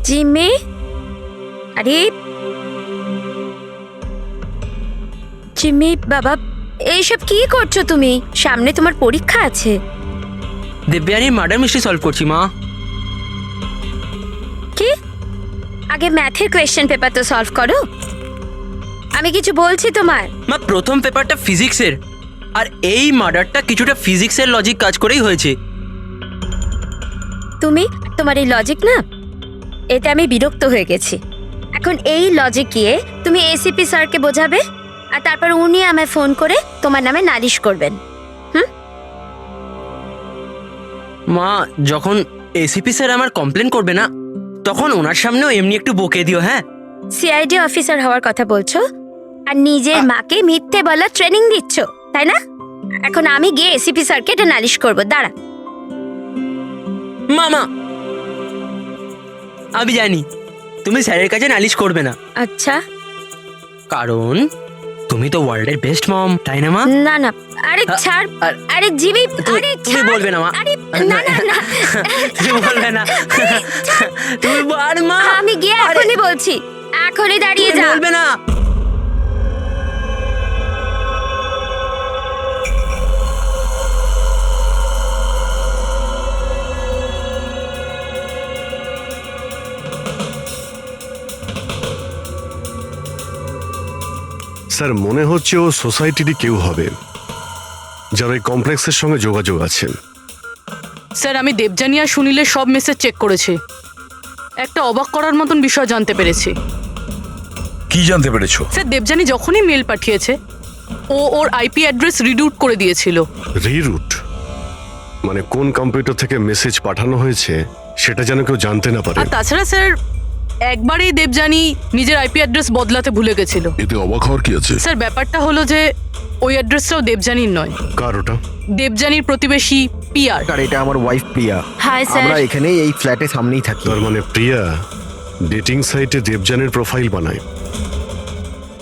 জিম্মি, আরে জিম্মি বাবা, এইসব কি করছো তুমি? সামনে তোমার পরীক্ষা আছে। দেবযানীর মার্ডার মিস্ট্রি সলভ করছি মা। কি? আগে ম্যাথের কোয়েশ্চেন পেপার তো সলভ করো। আমি কিছু বলছি তোমার। মা, প্রথম পেপারটা ফিজিক্সের, আর এই মার্ডারটা কিছুটা ফিজিক্সের লজিক কাজ করেই হয়েছে। তোমার এই লজিক না, এতে আমি বিরক্ত হয়ে গেছি। এখন এই লজিক গিয়ে তুমি এসিপি স্যারকে বোঝাবে, আর তারপর উনি আমায় ফোন করে তোমার নামে নালিশ করবেন। মা, যখন এসিপি স্যার আমার কমপ্লেন করবে না, তখন ওনার সামনেও এমনি একটু বকে দিও। হ্যাঁ, সিআইডি অফিসার হওয়ার কথা বলছো আর নিজের মাকে মিথ্যে বলার ট্রেনিং দিচ্ছ, তাই না? এখন আমি গিয়ে এসিপি স্যারকে এটা নালিশ করবো, দাঁড়া। মামা, আমি জানি তুমি স্যারের কাছে নালিশ করবে না। আচ্ছা, কারণ তুমি তো ওয়ার্ল্ডের বেস্ট মম, তাই না মা? না না, আরে ছাড়, আরে জিবি, আরে তুমি ছাড়। বলবে না মা? আরে না না না, তুমি বলবে না? তুমি আর মা আমি গিয়ে এখনই বলছি, এখনই দাঁড়িয়ে তুমি যা। বলবে না? স্যার মনে হচ্ছে ও সোসাইটিরই কেউ হবে, যারা এই কমপ্লেক্সের সঙ্গে যোগাযোগ আছে। স্যার আমি দেবযানী আর সুনীলের সব মেসেজ চেক করেছি, একটা অবাক করার মতন বিষয় জানতে পেরেছি। কি জানতে পেরেছো? স্যার দেবযানী যখনই মেল পাঠিয়েছে ও ওর আইপি অ্যাড্রেস রিডিউট করে দিয়েছিল। রিরুট মানে কোন কম্পিউটার থেকে মেসেজ পাঠানো হয়েছে সেটা যেন কেউ জানতে না পারে। আর তাছাড়া স্যার একবারেই দেবযানী নিজের আইপি অ্যাড্রেস বদলাতে ভুলে গেছিল। এতে অবাক হওয়ার কি আছে? স্যার ব্যাপারটা হলো যে ওই অ্যাড্রেসটাও দেবযানীর নয়, কার ওটা? দেবযানীর প্রতিবেশী পিয়ার। আর এটা আমার ওয়াইফ প্রিয়া। Hi sir. আমরা এখানেই এই ফ্ল্যাটের সামনেই থাকি। তার মানে প্রিয়া ডেটিং সাইটে দেবযানীর প্রোফাইল বানায়,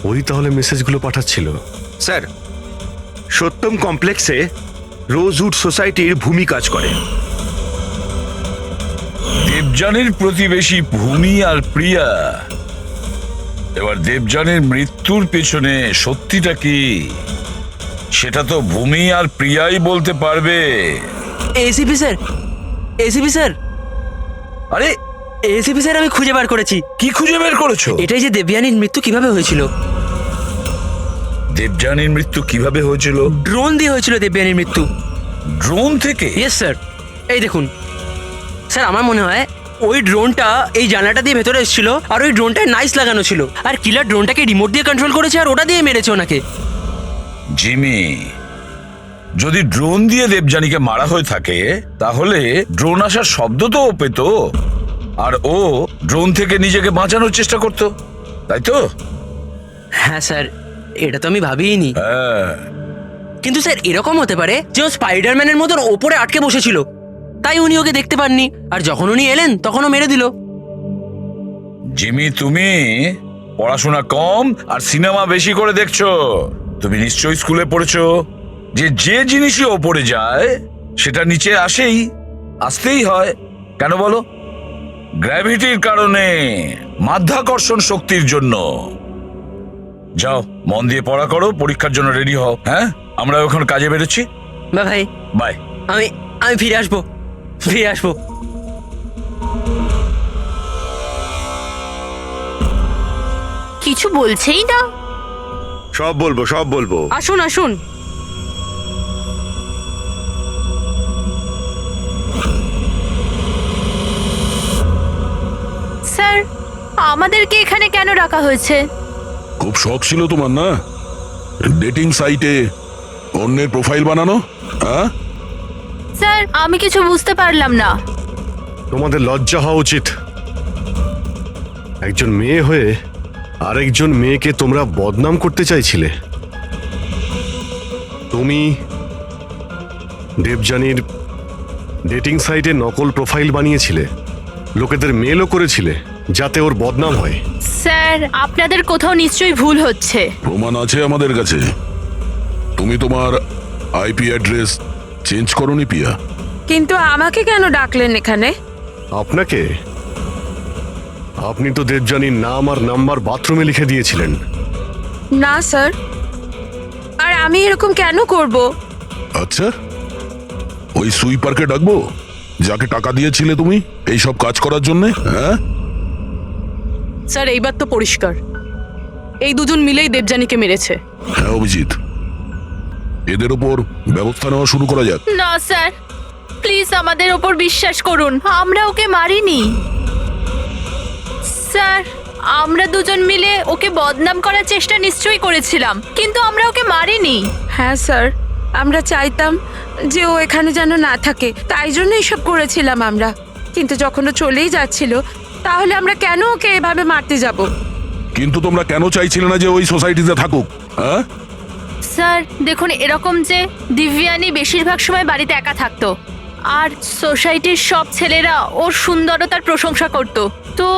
ওই তাহলে মেসেজগুলো পাঠাচ্ছিল। স্যার, সত্যম কমপ্লেক্সে রোজউড সোসাইটির ভূমি কাজ করে। দেবযানীর প্রতিবেশী ভূমি আর প্রিয়া। এবার দেবযানীর মৃত্যুর পেছনে সত্যিটা কি সেটা তো ভূমি আর প্রিয়াই বলতে পারবে। এসিপি স্যার, এসিপি স্যার, আরে এসিপি স্যার, আমি খুঁজে বার করেছি। কি খুঁজে বের করেছো? এটাই যে দেবযানীর মৃত্যু কিভাবে হয়েছিল। দেবযানীর মৃত্যু কিভাবে হয়েছিল? ড্রোন দিয়ে হয়েছিল দেবযানীর মৃত্যু। ড্রোন থেকে? ইয়েস স্যার, এই দেখুন স্যার, আমার মনে হয় ওই ড্রোনটা এই জানলাটা দিয়ে ভেতরে এসেছিল আর ওই ড্রোনটায় নাইস লাগানো ছিল আর কিলার ড্রোনটাকে রিমোট দিয়ে কন্ট্রোল করেছে আর ওটা দিয়ে মেরেছে ওনাকে। জিমি, যদি ড্রোন দিয়ে দেবযানীকে মারা হয়ে থাকে তাহলে ড্রোন আসার শব্দ তো ও পেত আর ও ড্রোন থেকে নিজেকে বাঁচানোর চেষ্টা করতো, তাই তো? হ্যাঁ স্যার, এটা তো আমি ভাবিনি। হ্যাঁ, কিন্তু স্যার এরকম হতে পারে যে ও স্পাইডারম্যানের মতন ওপরে আটকে বসেছিল, তাই উনি ওকে দেখতে পাননি আর যখন উনি এলেন তখন ও মেরে দিল। জিমি, তুমি পড়াশোনা কম আর সিনেমা বেশি করে দেখছো। তুমি নিশ্চয়ই স্কুলে পড়েছো যে যে জিনিসই ওপরে যায় সেটা নিচে আসেই, আসতেই হয়। কেন বলো? গ্র্যাভিটির কারণে, মাধ্যাকর্ষণ শক্তির জন্য। যাও, মন দিয়ে পড়া করো, পরীক্ষার জন্য রেডি হও। হ্যাঁ, আমরা এখন কাজে বেরোচ্ছি। বা ভাই, বাই। আমি আমি ফিরে আসবো, ফিরে আসবো। কিছু বলছেই না। সব বলবো, সব বলবো। আসুন আসুন। স্যার, আমাদেরকে এখানে কেন রাখা হয়েছে? খুব শখ ছিল তোমার না ডেটিং সাইটে অন্যের প্রোফাইল বানানো? হ্যাঁ, স্যার, আমি কিছু বুঝতে পারলাম না। তোমাদের লজ্জা হওয়া উচিত। একজন মেয়ে হয়ে আরেকজন মেয়েকে তোমরা বদনাম করতে চাইছিলে। তুমি দেবযানীর ডেটিং সাইটে নকল প্রোফাইল বানিয়েছিলে, লোকেদের মেলও করেছিলে যাতে ওর বদনাম হয়। স্যার, আপনাদের কোথাও নিশ্চয়ই ভুল হচ্ছে। প্রমাণ আছে আমাদের কাছে। তুমি তোমার আইপি অ্যাড্রেস চেঞ্জ করোনি পিয়া? কিন্তু আমাকে কেন ডাকলেন এখানে? আপনাকে? আপনি তো দেবযানীর নাম আর নাম্বার বাথরুমে লিখে দিয়েছিলেন। না স্যার, আর আমি এরকম কেন করব? আচ্ছা, ওই সুইপারকে ডাকবো যাকে টাকা দিয়েছিলে তুমি এই সব কাজ করার জন্য? হ্যাঁ স্যার এইবার তো পরিষ্কার, এই দুজন মিলেই দেবযানীকে মেরেছে। হ্যাঁ অভিজিৎ, এদের ওপর ব্যবস্থা নেওয়া শুরু করা যাক। না স্যার, প্লিজ আমাদের ওপর বিশ্বাস করুন, আমরা ওকে মারিনি। স্যার, আমরা দুজন মিলে ওকে বদনাম করার চেষ্টা নিশ্চয়ই করেছিলাম, কিন্তু আমরা ওকে মারিনি। হ্যাঁ স্যার, আমরা চাইতাম যে ও এখানে যেন না থাকে, তাই জন্য এসব করেছিলাম আমরা। কিন্তু যখন ও চলেই যাচ্ছিল, তাহলে আমরা কেন ওকে এভাবে মারতে যাব? কিন্তু তোমরা কেন চাইছিলে না যে ওই সোসাইটিতে থাকুক? হ্যাঁ স্যার দেখুন, এরকম যে দিব্যানী বেশিরভাগ সময় বাড়িতে একা থাকতো, আর সোসাইটির সব ছেলেরা ওর সুন্দরতার প্রশংসা করত। তো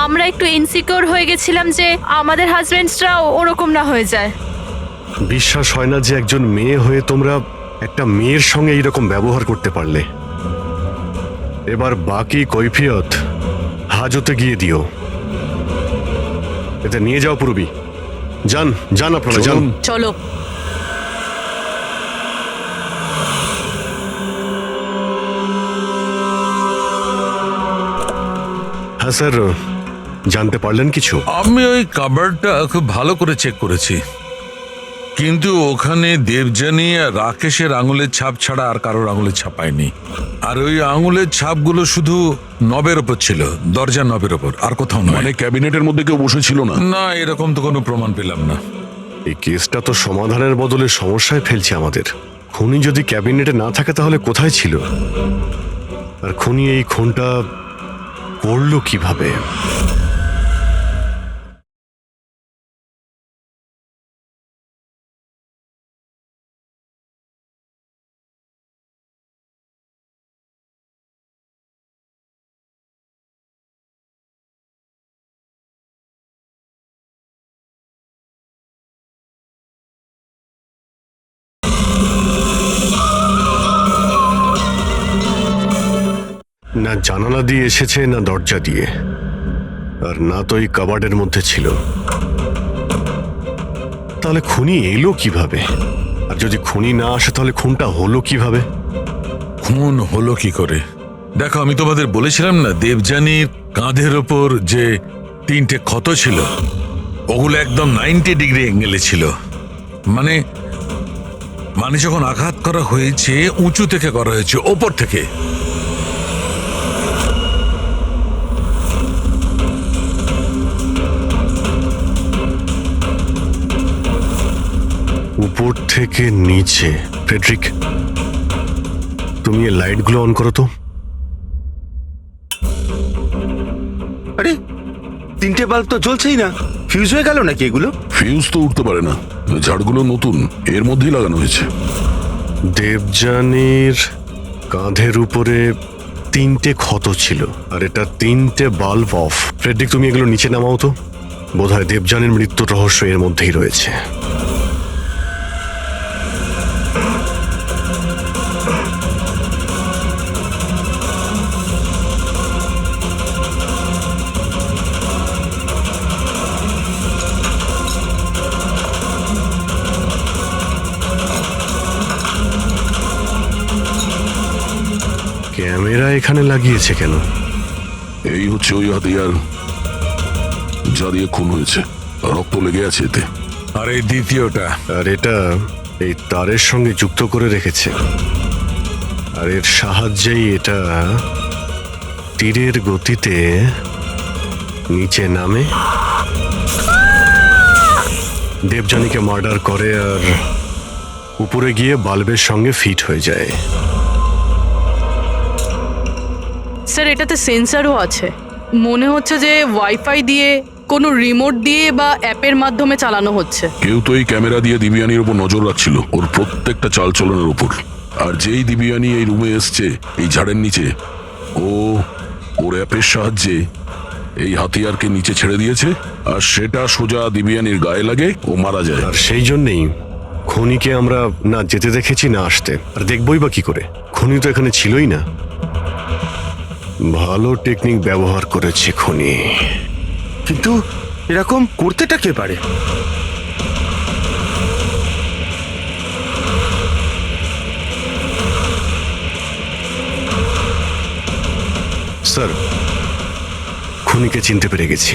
আমরা একটু ইনসিকিউর হয়ে গেছিলাম যে আমাদের হাজবেন্ডসরাও ওরকম না হয়ে যায়। বিশ্বাস হয় না যে একজন মেয়ে হয়ে তোমরা একটা মেয়ের সঙ্গে এইরকম ব্যবহার করতে পারলে। এবার বাকি কৈফিয়ত হাজতে গিয়ে দিও। এতে নিয়ে যাও পূর্বী। যান যান আপনারা যান। চলো। হ্যাঁ স্যার, জানতে পারলেন কিছু? আমি ওই কাবারটা খুব ভালো করে চেক করেছি, কিন্তু ওখানে দেবযানী আর রাকেশের আঙুলের ছাপ ছাড়া আর কারোর আঙুলের ছাপ পাইনি। আর ওই আঙুলের ছাপগুলো শুধু নবের ওপর ছিল, দরজার নবের ওপর, আর কোথাও নয়। মানে ক্যাবিনেটের মধ্যে কেউ বসেছিল না? না, এরকম তো কোনো প্রমাণ পেলাম না। এই কেসটা তো সমাধানের বদলে সমস্যায় ফেলছে আমাদের। খুনি যদি ক্যাবিনেটে না থাকে তাহলে কোথায় ছিল? আর খুনি এই খুনটা করলো কিভাবে? না জানালা দিয়ে এসেছে, না দরজা দিয়ে, আর না তো এই কাবার্ডের মধ্যে ছিল। তাহলে খুনি এলো কিভাবে? আর যদি খুনি না আসে তাহলে খুনটা হলো কিভাবে? খুন হলো কি করে? দেখো, আমি তোমাদের বলেছিলাম না দেবযানীর কাঁধের ওপর যে 3টে ক্ষত ছিল, ওগুলো একদম 90 ডিগ্রি অ্যাঙ্গেলে ছিল। মানে যখন আঘাত করা হয়েছে উঁচু থেকে করা হয়েছে, ওপর থেকে। উপর থেকে নিচে। ফ্রেডরিক, তুমি এই লাইটগুলো অন করো তো। আরে 3টে বাল্ব তো জ্বলছেই না, ফিউজ হয়ে গেল নাকি এগুলো? ফিউজ তো উঠতে পারে না, ঝাড়গুলো নতুন, এর মধ্যেই লাগানো হয়েছে। দেবযানীর কাঁধের উপরে 3টে ক্ষত ছিল, আর এটা 3টে বাল্ব অফ। ফ্রেডরিক, তুমি এগুলো নিচে নামাও তো। বোধহয় দেবযানীর মৃত্যুর রহস্য এর মধ্যেই রয়েছে। ক্যামেরা এখানে লাগিয়েছে কেন? এই হচ্ছে ওই হাতিয়ার যা দিয়ে খুন হয়েছে, রক্ত লেগে আছে এতে। আর এই দ্বিতীয়টা, আর এটা এই তারের সঙ্গে যুক্ত করে রেখেছে, আর এর সাহায্যেই এটা তীরের গতিতে নিচে নামে, দেবযানীকে মার্ডার করে, আর উপরে গিয়ে বাল্বের সঙ্গে ফিট হয়ে যায়। স্যার, এটাতে সেন্সারও আছে। মনে হচ্ছে যে ওয়াইফাই দিয়ে, কোনো রিমোট দিয়ে বা অ্যাপের মাধ্যমে চালানো হচ্ছে। কেউ তো এই ক্যামেরা দিয়ে দিবিয়ানির উপর নজর রাখছিল, ওর প্রত্যেকটা চালচলনের উপর। আর যেই দিবিয়ানি এই রুমে এসছে এই ঝাড়ের নিচে, ওর অ্যাপের সাহায্যে এই হাতিয়ারকে নিচে ছেড়ে দিয়েছে, আর সেটা সোজা দিবিয়ানির গায়ে লাগে, ও মারা যায়। আর সেই জন্যেই খুনিকে আমরা না যেতে দেখেছি না আসতে। আর দেখবই বা কি করে? খুনি তো এখানে ছিলই না। ভালো টেকনিক ব্যবহার করেছে খুনি। কিন্তু এরকম করতেটা কে পারে? স্যার, খুনিকে চিনতে পেরে গেছি।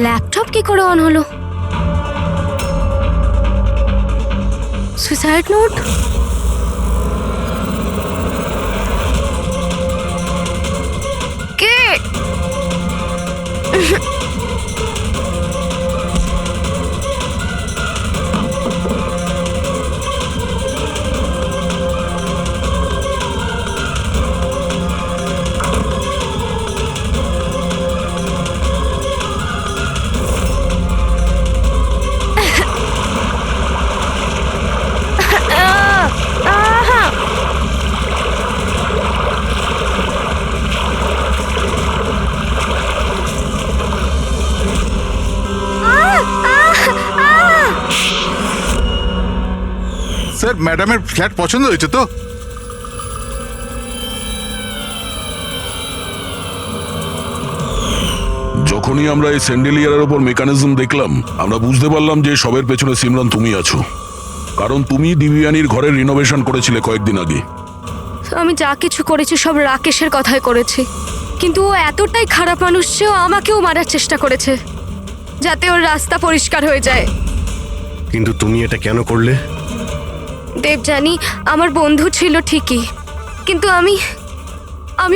ল্যাপটপ কি করে অন হলো? Suicide note? কে? স্যার ম্যাডামের ফ্ল্যাট পছন্দ হয়েছে তো? যখনই আমরা এই স্যান্ডেলিয়ারের ওপর মেকানিজম দেখলাম, আমরা বুঝতে পারলাম যে সবের পেছনে সিমরান তুমি আছো। কারণ তুমি দিব্যানীর ঘরের রিনোভেশন করেছিলে কয়েকদিন আগে। আমি যা কিছু করেছি সব রাকেশের কথাই করেছি, কিন্তু ও এতটাই খারাপ মানুষ যে ও আমাকেও মারার চেষ্টা করেছে যাতে ওর রাস্তা পরিষ্কার হয়ে যায়। কিন্তু তুমি এটা কেন করলে? দেবযানী আমার বন্ধু ছিল ঠিকই, কিন্তু আমি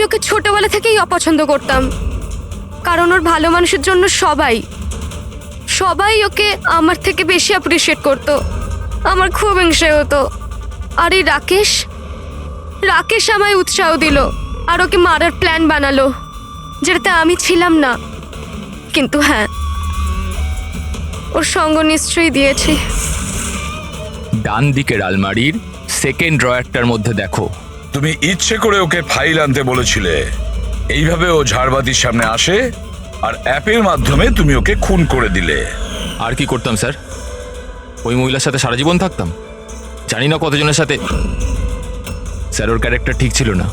ওকে ছোটবেলা থেকেই অপছন্দ করতাম। কারণ ওর ভালো মানুষের জন্য সবাই ওকে আমার থেকে বেশি অ্যাপ্রিসিয়েট করতো। আমার খুব হিংসে হতো। আর এই রাকেশ আমায় উৎসাহ দিল আর ওকে মারার প্ল্যান বানালো, যেটাতে আমি ছিলাম না। কিন্তু হ্যাঁ, ওর সঙ্গ নিশ্চয়ই দিয়েছি। ডান দিকের আলমারির সেকেন্ড ড্রয়ারটার মধ্যে দেখো। তুমি ইচ্ছে করে ওকে ফাইল আনতে বলেছিলে, এইভাবে ও ঝাড়বাতির সামনে আসে আর অ্যাপের মাধ্যমে তুমি ওকে খুন করে দিলে। আর কি করতাম স্যার? ওই মহিলার সাথে সারা জীবন থাকতাম? জানি না কতজনের সাথে। স্যার ওর ক্যারেক্টার ঠিক ছিল না।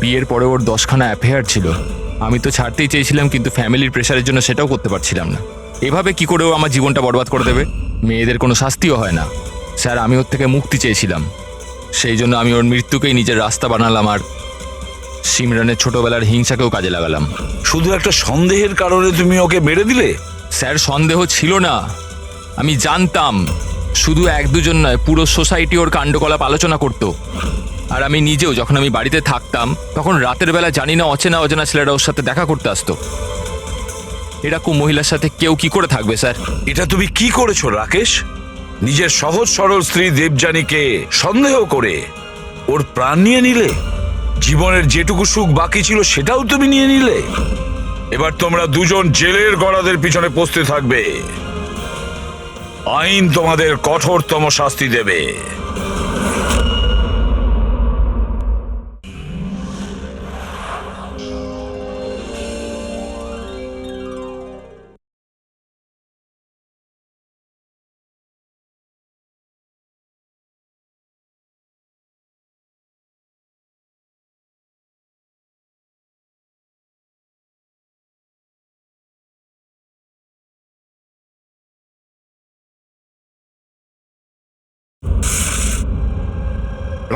বিয়ের পরে ওর 10খানা অ্যাফেয়ার ছিল। আমি তো ছাড়তেই চেয়েছিলাম, কিন্তু ফ্যামিলির প্রেশারের জন্য সেটাও করতে পারছিলাম না। এভাবে কি করে ও আমার জীবনটা বরবাদ করে দেবে? মেয়েদের কোনো শাস্তিও হয় না। স্যার আমি ওর থেকে মুক্তি চেয়েছিলাম, সেই জন্য আমি ওর মৃত্যুকেই নিজের রাস্তা বানালাম আর সিমরানের ছোটবেলার হিংসাকেও কাজে লাগালাম। শুধু একটা সন্দেহের কারণে তুমি ওকে মেরে দিলে? স্যার সন্দেহ ছিল না, আমি জানতাম। শুধু 1-2 নয়, পুরো সোসাইটি ওর কাণ্ডকলাপ আলোচনা করত। আর আমি নিজেও যখন আমি বাড়িতে থাকতাম তখন রাতের বেলা জানি না অচেনা ছেলেরা ওর সাথে দেখা করতে আসতো। এরকম মহিলার সাথে কেউ কি করে থাকবে স্যার? এটা তুমি কি করেছো রাকেশ? নিজের সহজ সরল স্ত্রী দেবযানীকে সন্দেহ করে ওর প্রাণ নিয়ে নিলে। জীবনের যেটুকু সুখ বাকি ছিল সেটাও তুমি নিয়ে নিলে। এবার তোমরা দুজন জেলের গড়াদের পিছনে পৌঁছতে থাকবে। আইন তোমাদের কঠোরতম শাস্তি দেবে।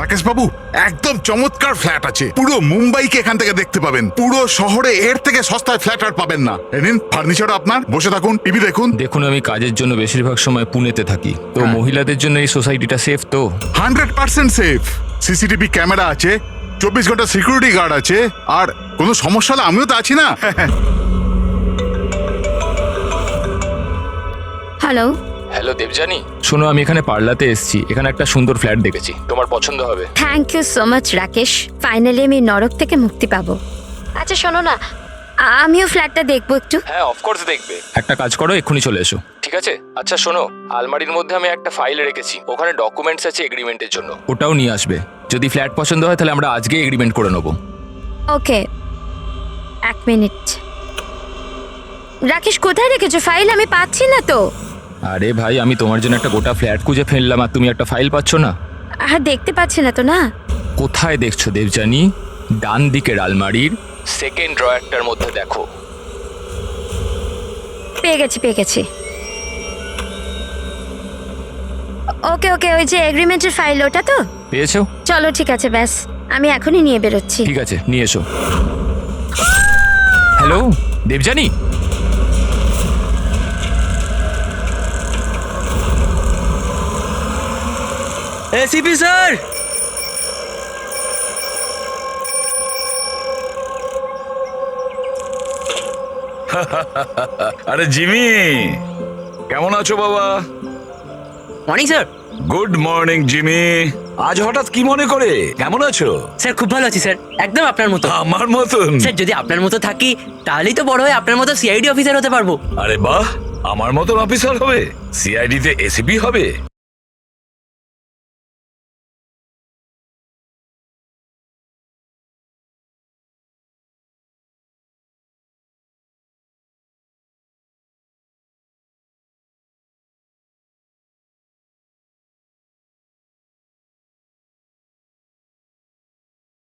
রাকেশ বাবু, একদম চমৎকার ফ্ল্যাট আছে। পুরো মুম্বাইকে এখান থেকে দেখতে পাবেন। পুরো শহরে এর থেকে সস্তায় ফ্ল্যাট আর পাবেন না। নিন ফার্নিচার আপনার, বসে থাকুন, টিভি দেখুন। দেখুন আমি কাজের জন্য বেশিরভাগ সময় পুনেতে থাকি, তো মহিলাদের জন্য এই সোসাইটিটা সেফ তো? 100% সেফ। সিসিটিভি ক্যামেরা আছে, 24 ঘন্টা সিকিউরিটি গার্ড আছে, আর কোনো সমস্যা হলে আমিও তো আছি না। হ্যালো হ্যালো দেবযানী, শোনো আমি এখানে পার্লাতে এসেছি। এখানে একটা সুন্দর ফ্ল্যাট দেখেছি, তোমার পছন্দ হবে। Thank you so much Rakesh, finally আমি নরক থেকে মুক্তি পাবো। আচ্ছা শোনো না, আমিও ফ্ল্যাটটা দেখবো একটু। হ্যাঁ অফকোর্স দেখবে। একটা কাজ করো, এক্ষুনি চলে এসো, ঠিক আছে? আচ্ছা শোনো, আলমারির মধ্যে আমি একটা ফাইল রেখেছি, ওখানে ডকুমেন্টস আছে এগ্রিমেন্টের জন্য, ওটাও নিয়ে আসবে। যদি ফ্ল্যাট পছন্দ হয় তাহলে আমরা আজকে এগ্রিমেন্ট করে নেবো। ওকে, 1 মিনিট। রাকেশ কোথায় রেখেছো ফাইল? আমি পাচ্ছি না তো। আরে ভাই, আমি তোমার জন্য একটা গোটা ফ্ল্যাট খুঁজে ফেললাম আর তুমি একটা ফাইল পাচ্ছ না? দেখতে পাচ্ছি না তো। না কোথায় দেখছো দেবযানী? ডান দিকের আলমারির সেকেন্ড ড্রয়ারটার মধ্যে দেখো। পেয়ে গেছি। ওকে ওকে, ওই যে এগ্রিমেন্টের ফাইল, ওটা তো? পেয়েছো? চলো ঠিক আছে, ব্যাস আমি এখনই নিয়ে বেরোচ্ছি। ঠিক আছে, নিয়ে এসো। Hello Debjani, ACP sir. আরে জিমি, কেমন আছো বাবা? Morning sir. Good morning Jimmy. আজ হঠাৎ কি মনে করে? কেমন আছো? স্যার খুব ভালো আছি স্যার, একদম আপনার মতো। আমার মতন? স্যার যদি আপনার মতো থাকি তাহলেই তো বড় হয়ে আপনার মতো সিআইডি অফিসার হতে পারবো। আরে বাহ, আমার মতন অফিসার হবে? সিআইডি তে এসিপি হবে?